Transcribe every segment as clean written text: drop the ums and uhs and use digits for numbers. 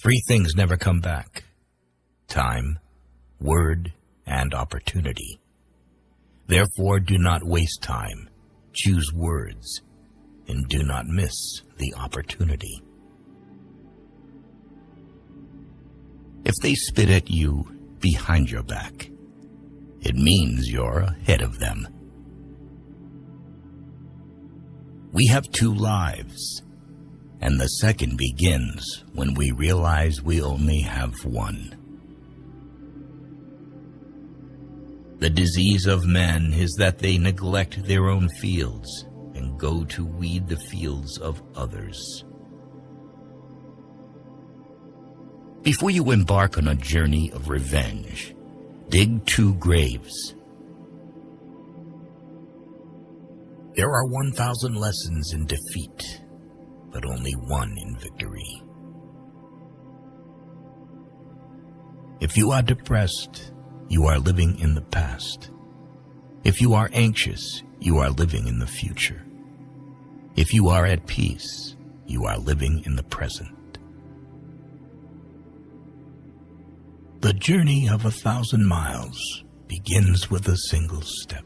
Three things never come back: time, word, and opportunity. Therefore, do not waste time. Choose words, and do not miss the opportunity. If they spit at you behind your back, it means you're ahead of them. We have two lives, and the second begins when we realize we only have one. The disease of men is that they neglect their own fields and go to weed the fields of others. Before you embark on a journey of revenge, dig 2 graves. There are 1,000 lessons in defeat, but only one in victory. If you are depressed, you are living in the past. If you are anxious, you are living in the future. If you are at peace, you are living in the present. The journey of 1,000 miles begins with a single step.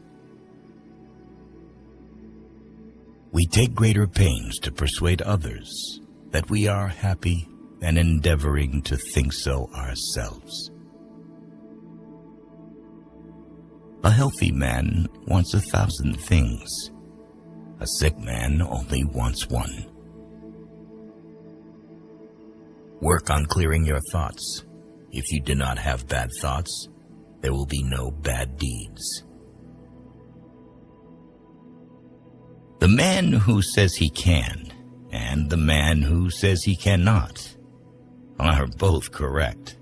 We take greater pains to persuade others that we are happy than endeavoring to think so ourselves. A healthy man wants 1,000 things. A sick man only wants one. Work on clearing your thoughts. If you do not have bad thoughts, there will be no bad deeds. The man who says he can and the man who says he cannot are both correct.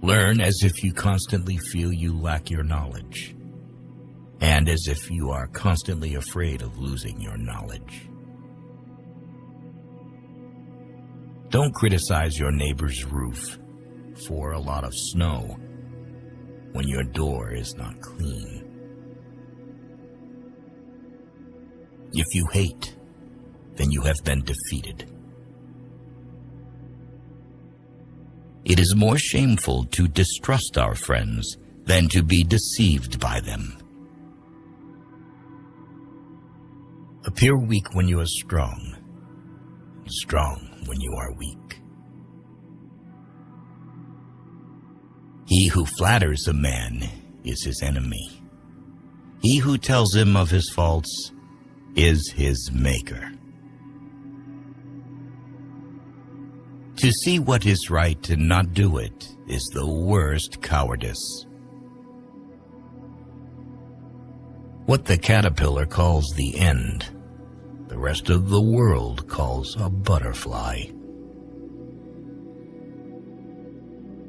Learn as if you constantly feel you lack your knowledge, and as if you are constantly afraid of losing your knowledge. Don't criticize your neighbor's roof for a lot of snow when your door is not clean. If you hate, then you have been defeated. It is more shameful to distrust our friends than to be deceived by them. Appear weak when you are strong, and strong when you are weak. He who flatters a man is his enemy. He who tells him of his faults is his maker. To see what is right and not do it is the worst cowardice. What the caterpillar calls the end, the rest of the world calls a butterfly.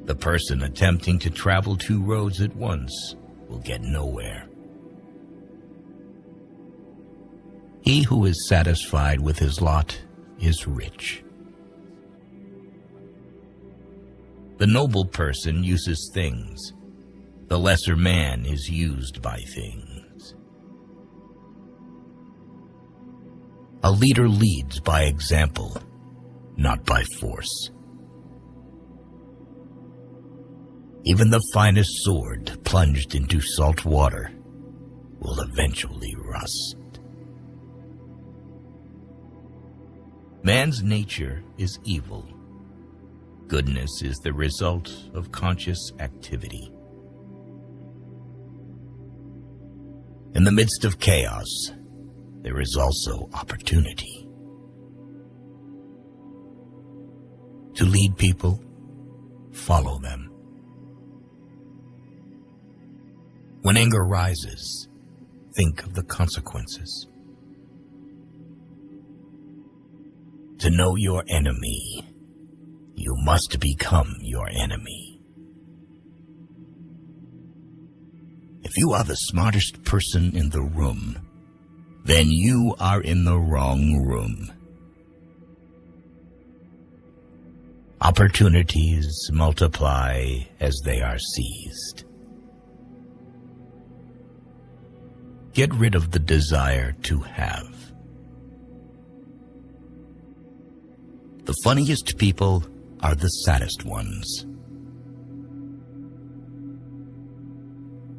The person attempting to travel 2 roads at once will get nowhere. He who is satisfied with his lot is rich. The noble person uses things. The lesser man is used by things. A leader leads by example, not by force. Even the finest sword plunged into salt water will eventually rust. Man's nature is evil. Goodness is the result of conscious activity. In the midst of chaos, there is also opportunity. To lead people, follow them. When anger rises, think of the consequences. To know your enemy, you must become your enemy. If you are the smartest person in the room, then you are in the wrong room. Opportunities multiply as they are seized. Get rid of the desire to have. The funniest people are the saddest ones.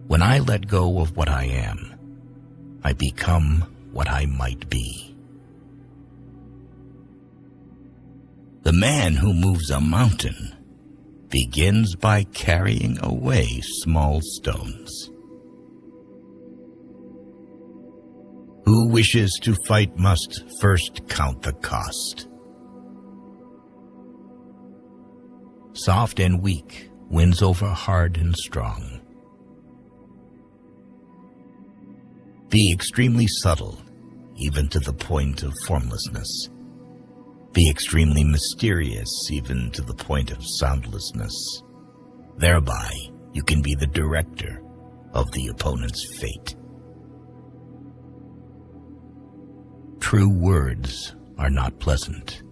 When I let go of what I am, I become what I might be. The man who moves a mountain begins by carrying away small stones. Who wishes to fight must first count the cost. Soft and weak wins over hard and strong. Be extremely subtle, even to the point of formlessness. Be extremely mysterious, even to the point of soundlessness. Thereby, you can be the director of the opponent's fate. True words are not pleasant.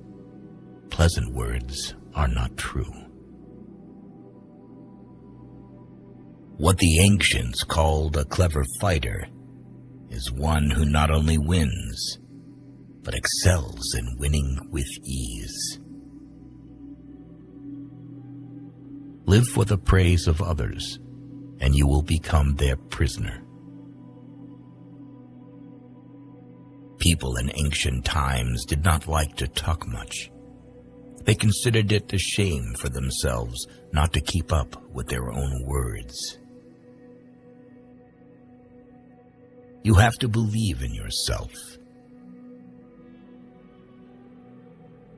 Pleasant words are not true. What the ancients called a clever fighter is one who not only wins, but excels in winning with ease. Live for the praise of others, and you will become their prisoner. People in ancient times did not like to talk much. They considered it a shame for themselves not to keep up with their own words. You have to believe in yourself.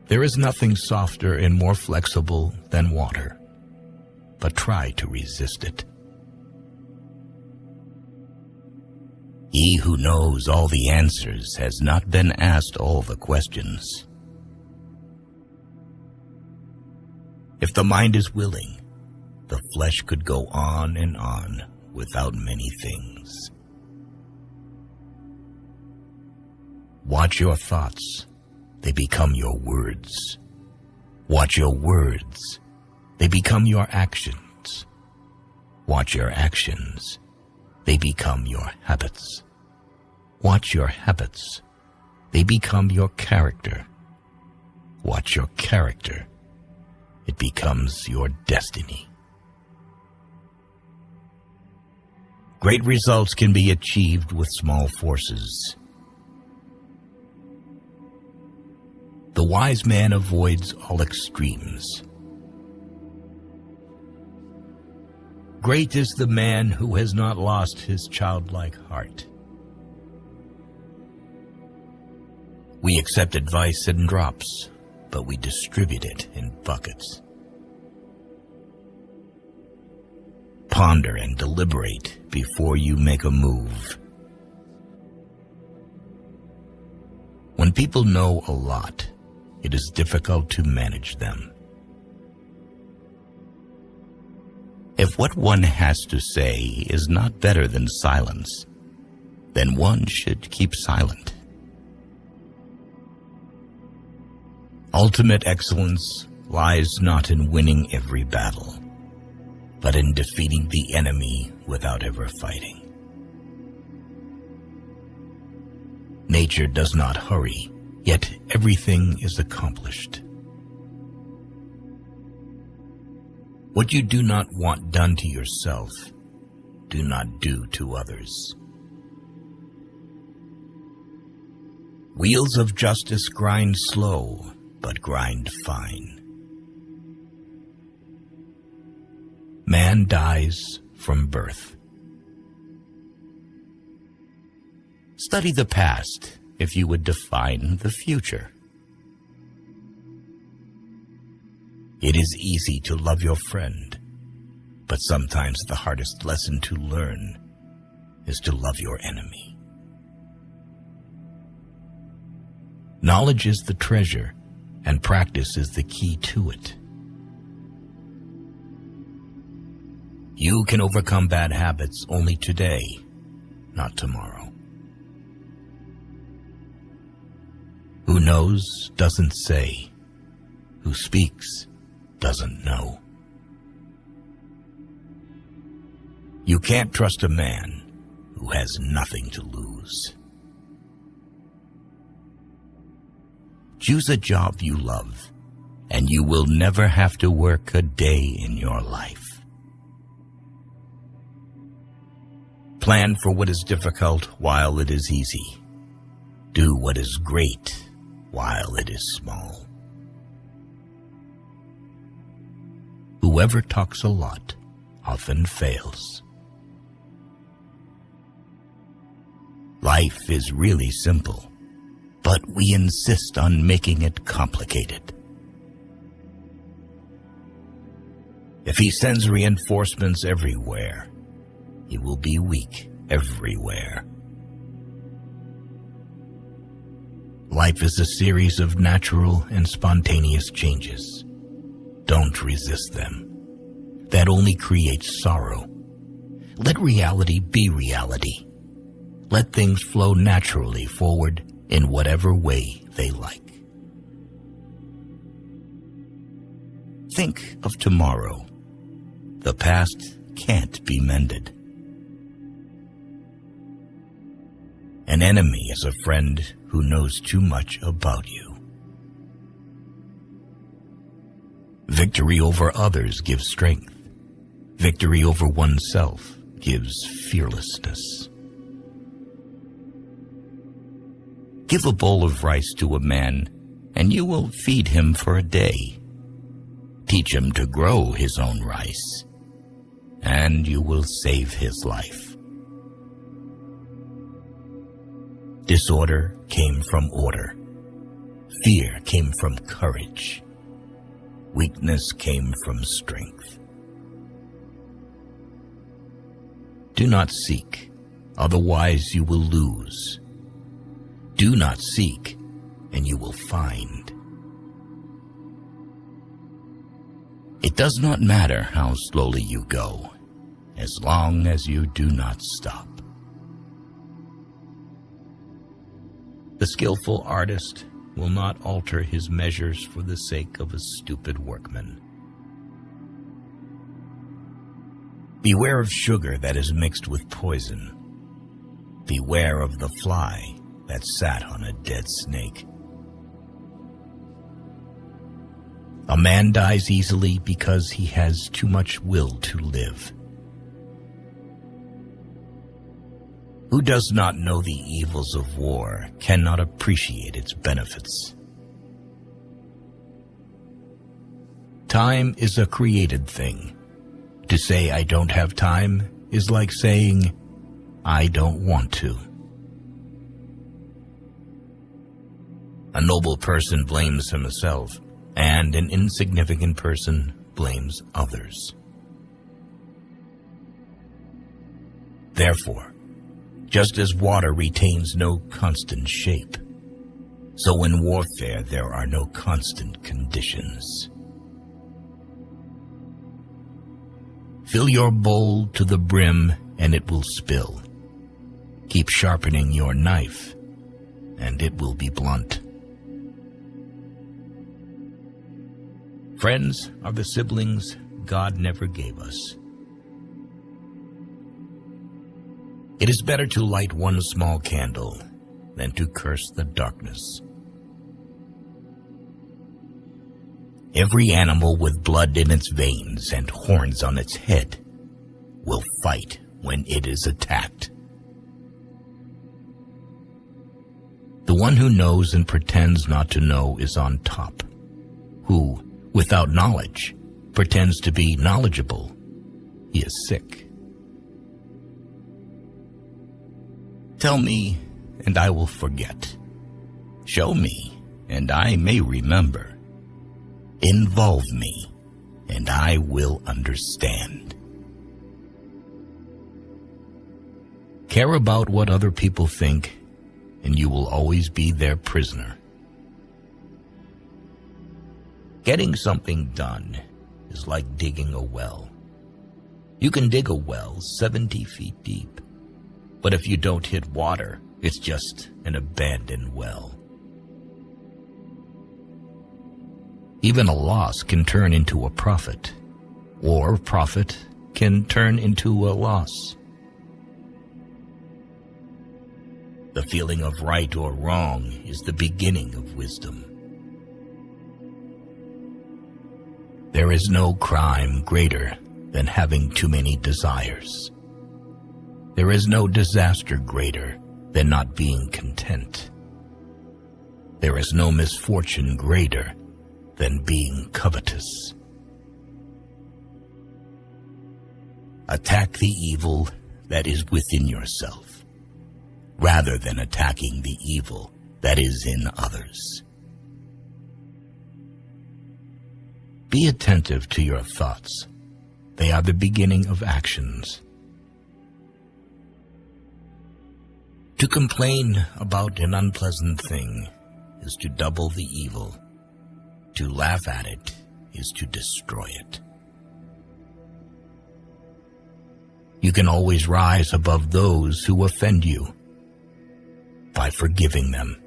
There is nothing softer and more flexible than water, but try to resist it. He who knows all the answers has not been asked all the questions. If the mind is willing, the flesh could go on and on without many things. Watch your thoughts, they become your words. Watch your words, they become your actions. Watch your actions, they become your habits. Watch your habits, they become your character. Watch your character, it becomes your destiny. Great results can be achieved with small forces. The wise man avoids all extremes. Great is the man who has not lost his childlike heart. We accept advice in drops, but we distribute it in buckets. Ponder and deliberate before you make a move. When people know a lot, it is difficult to manage them. If what one has to say is not better than silence, then one should keep silent. Ultimate excellence lies not in winning every battle, but in defeating the enemy without ever fighting. Nature does not hurry, yet everything is accomplished. What you do not want done to yourself, do not do to others. Wheels of justice grind slow, but grind fine. Man dies from birth. Study the past if you would define the future. It is easy to love your friend, but sometimes the hardest lesson to learn is to love your enemy. Knowledge is the treasure, and practice is the key to it. You can overcome bad habits only today, not tomorrow. Who knows doesn't say. Who speaks doesn't know. You can't trust a man who has nothing to lose. Choose a job you love and you will never have to work a day in your life. Plan for what is difficult while it is easy. Do what is great while it is small. Whoever talks a lot often fails. Life is really simple, but we insist on making it complicated. If he sends reinforcements everywhere, he will be weak everywhere. Life is a series of natural and spontaneous changes. Don't resist them. That only creates sorrow. Let reality be reality. Let things flow naturally forward in whatever way they like. Think of tomorrow. The past can't be mended. An enemy is a friend who knows too much about you. Victory over others gives strength. Victory over oneself gives fearlessness. Give a bowl of rice to a man, and you will feed him for a day. Teach him to grow his own rice, and you will save his life. Disorder came from order. Fear came from courage. Weakness came from strength. Do not seek, otherwise you will lose. Do not seek, and you will find. It does not matter how slowly you go, as long as you do not stop. The skillful artist will not alter his measures for the sake of a stupid workman. Beware of sugar that is mixed with poison. Beware of the fly that sat on a dead snake. A man dies easily because he has too much will to live. Who does not know the evils of war cannot appreciate its benefits. Time is a created thing. To say I don't have time is like saying I don't want to. A noble person blames himself, and an insignificant person blames others. Therefore, just as water retains no constant shape, so in warfare there are no constant conditions. Fill your bowl to the brim and it will spill. Keep sharpening your knife and it will be blunt. Friends are the siblings God never gave us. It is better to light one small candle than to curse the darkness. Every animal with blood in its veins and horns on its head will fight when it is attacked. The one who knows and pretends not to know is on top. Who, without knowledge, pretends to be knowledgeable, he is sick. Tell me, and I will forget. Show me, and I may remember. Involve me, and I will understand. Care about what other people think, and you will always be their prisoner. Getting something done is like digging a well. You can dig a well 70 feet deep, but if you don't hit water, it's just an abandoned well. Even a loss can turn into a profit, or profit can turn into a loss. The feeling of right or wrong is the beginning of wisdom. There is no crime greater than having too many desires. There is no disaster greater than not being content. There is no misfortune greater than being covetous. Attack the evil that is within yourself, rather than attacking the evil that is in others. Be attentive to your thoughts. They are the beginning of actions. To complain about an unpleasant thing is to double the evil. To laugh at it is to destroy it. You can always rise above those who offend you by forgiving them.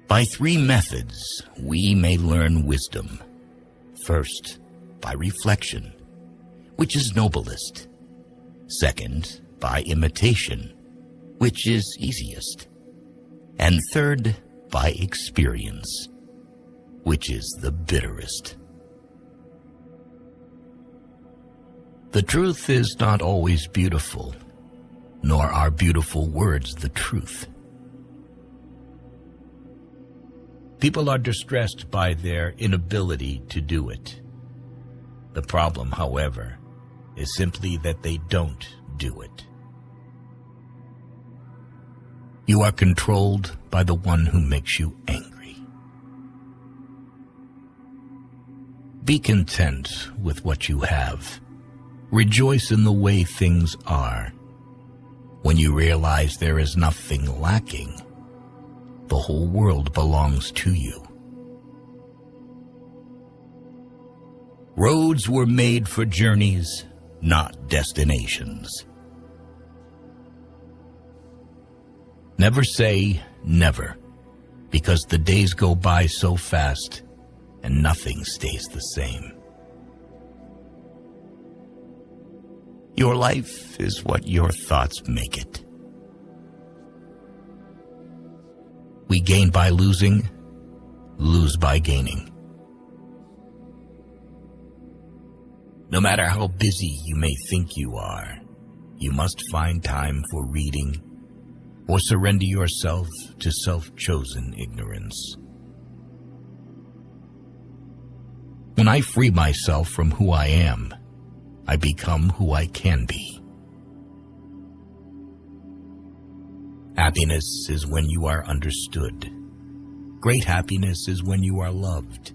By 3 methods, we may learn wisdom. First, by reflection, which is noblest. Second, by imitation, which is easiest. And third, by experience, which is the bitterest. The truth is not always beautiful, nor are beautiful words the truth. People are distressed by their inability to do it. The problem, however, is simply that they don't do it. You are controlled by the one who makes you angry. Be content with what you have. Rejoice in the way things are. When you realize there is nothing lacking, the whole world belongs to you. Roads were made for journeys, not destinations. Never say never, because the days go by so fast and nothing stays the same. Your life is what your thoughts make it. We gain by losing, lose by gaining. No matter how busy you may think you are, you must find time for reading or surrender yourself to self-chosen ignorance. When I free myself from who I am, I become who I can be. Happiness is when you are understood. Great happiness is when you are loved.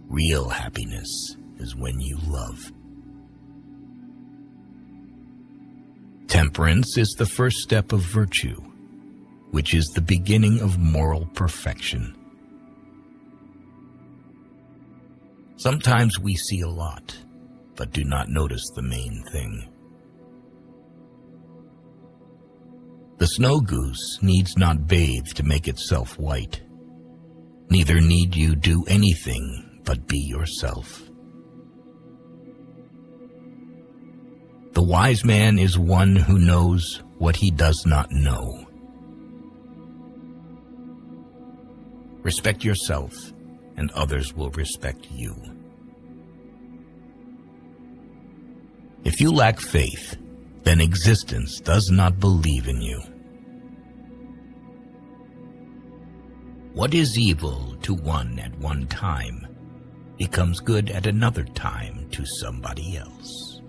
Real happiness is when you love. Temperance is the first step of virtue, which is the beginning of moral perfection. Sometimes we see a lot, but do not notice the main thing. The snow goose needs not bathe to make itself white. Neither need you do anything but be yourself. The wise man is one who knows what he does not know. Respect yourself, and others will respect you. If you lack faith, then existence does not believe in you. What is evil to one at one time becomes good at another time to somebody else.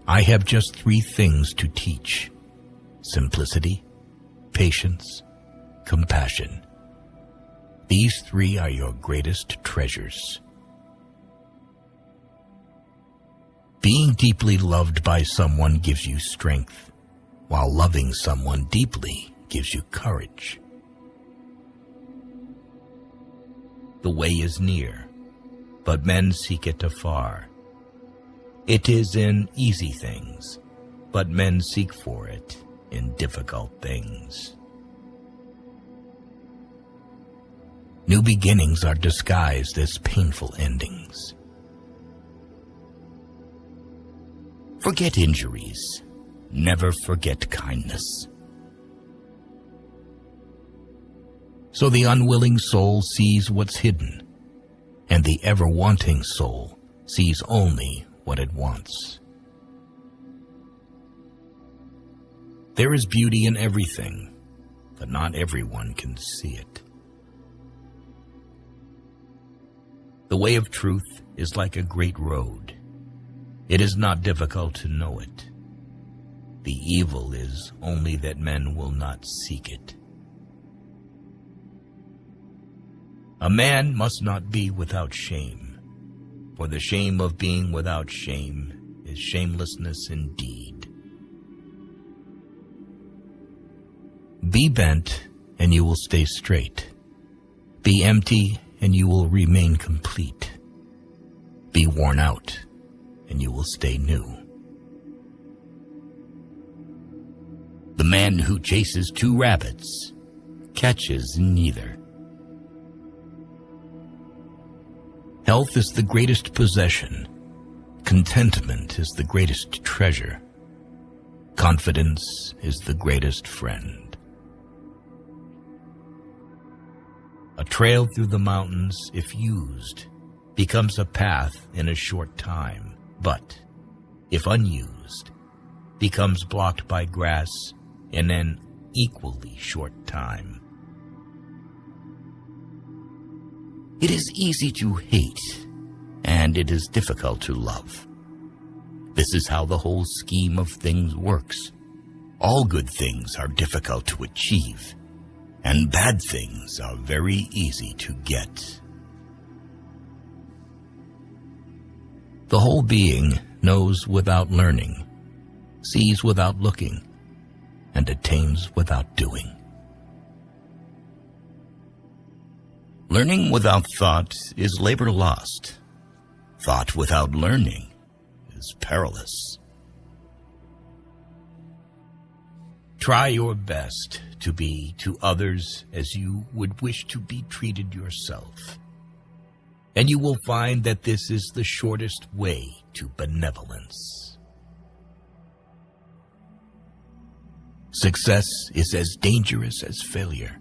I have just 3 things to teach: simplicity, patience, compassion. These 3 are your greatest treasures. Being deeply loved by someone gives you strength, while loving someone deeply gives you courage. The way is near, but men seek it afar. It is in easy things, but men seek for it in difficult things. New beginnings are disguised as painful endings. Forget injuries. Never forget kindness. So the unwilling soul sees what's hidden, and the ever-wanting soul sees only what it wants. There is beauty in everything, but not everyone can see it. The way of truth is like a great road. It is not difficult to know it. The evil is only that men will not seek it. A man must not be without shame, for the shame of being without shame is shamelessness indeed. Be bent, and you will stay straight. Be empty, and you will remain complete. Be worn out, and you will stay new. The man who chases 2 rabbits catches neither. Health is the greatest possession. Contentment is the greatest treasure. Confidence is the greatest friend. A trail through the mountains, if used, becomes a path in a short time, but, if unused, becomes blocked by grass in an equally short time. It is easy to hate, and it is difficult to love. This is how the whole scheme of things works. All good things are difficult to achieve, and bad things are very easy to get. The whole being knows without learning, sees without looking, and attains without doing. Learning without thought is labor lost. Thought without learning is perilous. Try your best to be to others as you would wish to be treated yourself, and you will find that this is the shortest way to benevolence. Success is as dangerous as failure.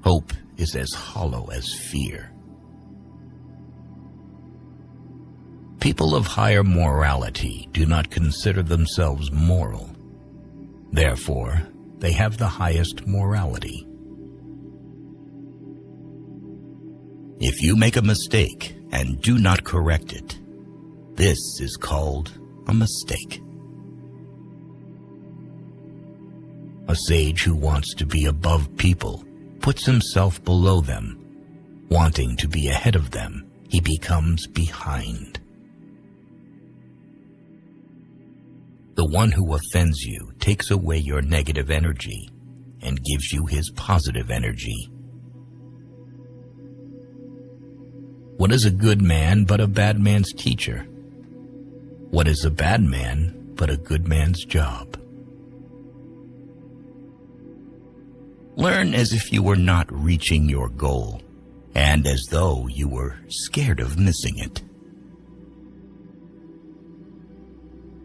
Hope is as hollow as fear. People of higher morality do not consider themselves moral. Therefore, they have the highest morality. If you make a mistake and do not correct it, this is called a mistake. A sage who wants to be above people puts himself below them. Wanting to be ahead of them, he becomes behind. The one who offends you takes away your negative energy and gives you his positive energy. What is a good man but a bad man's teacher? What is a bad man but a good man's job? Learn as if you were not reaching your goal, and as though you were scared of missing it.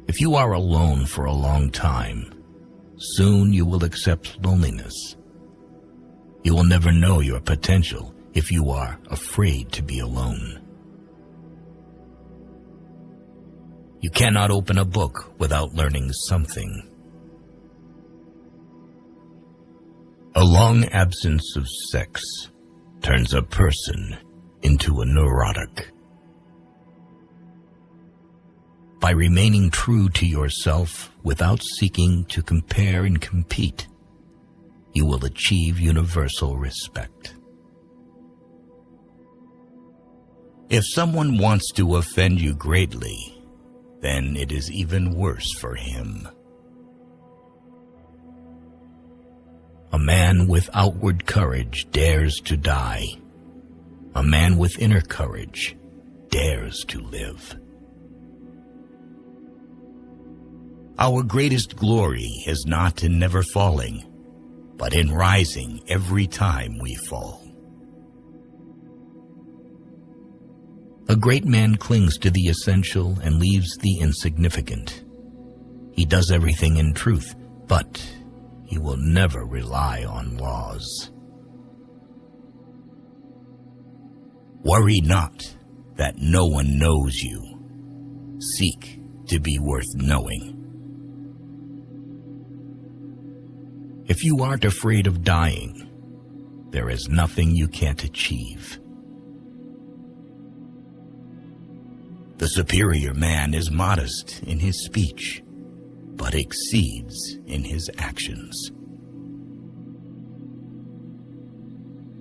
If you are alone for a long time, soon you will accept loneliness. You will never know your potential if you are afraid to be alone. You cannot open a book without learning something. A long absence of sex turns a person into a neurotic. By remaining true to yourself without seeking to compare and compete, you will achieve universal respect. If someone wants to offend you greatly, then it is even worse for him. A man with outward courage dares to die. A man with inner courage dares to live. Our greatest glory is not in never falling, but in rising every time we fall. A great man clings to the essential and leaves the insignificant. He does everything in truth, but he will never rely on laws. Worry not that no one knows you. Seek to be worth knowing. If you aren't afraid of dying, there is nothing you can't achieve. The superior man is modest in his speech, but exceeds in his actions.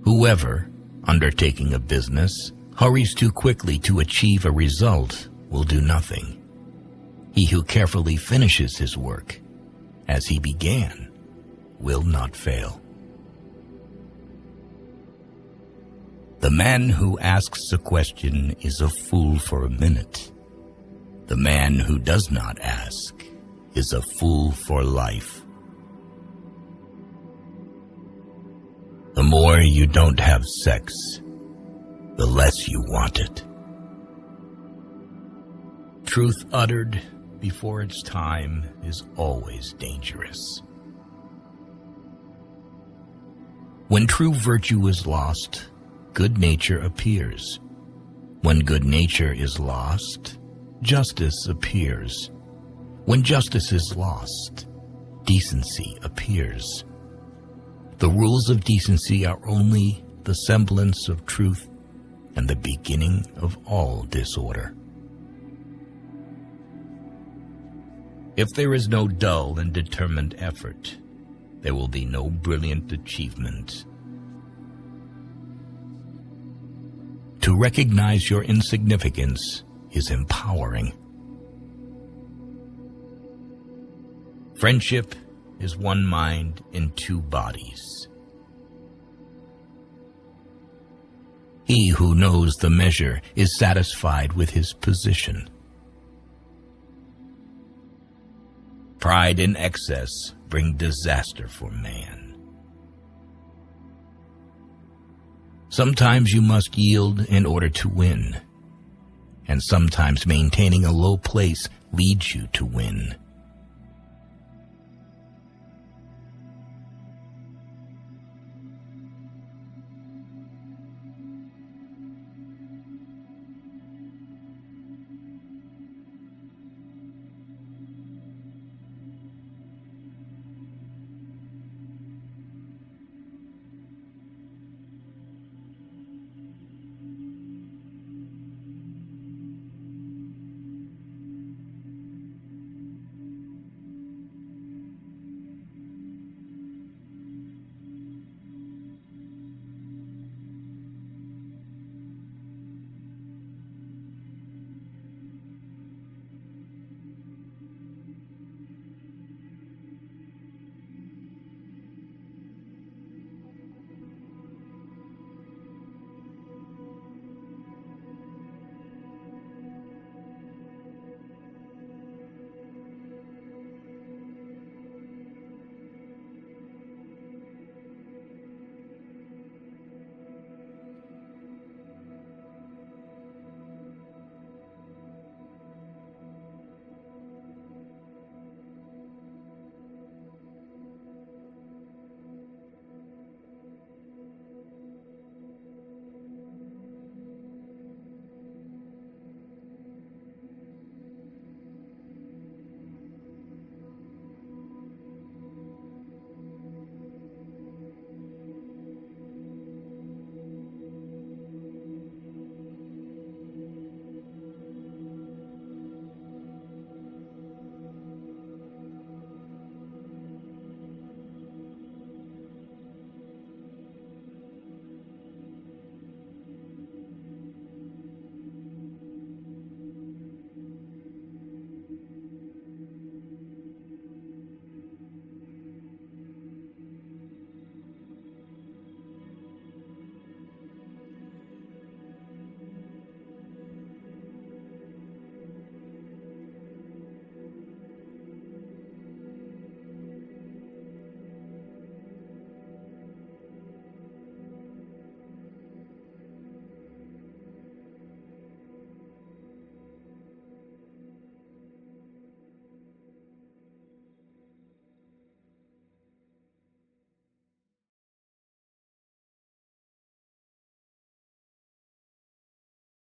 Whoever, undertaking a business, hurries too quickly to achieve a result will do nothing. He who carefully finishes his work, as he began, will not fail. The man who asks a question is a fool for a minute. The man who does not ask is a fool for life. The more you don't have sex, the less you want it. Truth uttered before its time is always dangerous. When true virtue is lost, good nature appears. When good nature is lost, justice appears. When justice is lost, decency appears. The rules of decency are only the semblance of truth and the beginning of all disorder. If there is no dull and determined effort, there will be no brilliant achievement. To recognize your insignificance is empowering. Friendship is one mind in two bodies. He who knows the measure is satisfied with his position. Pride and excess bring disaster for man. Sometimes you must yield in order to win, and sometimes maintaining a low place leads you to win.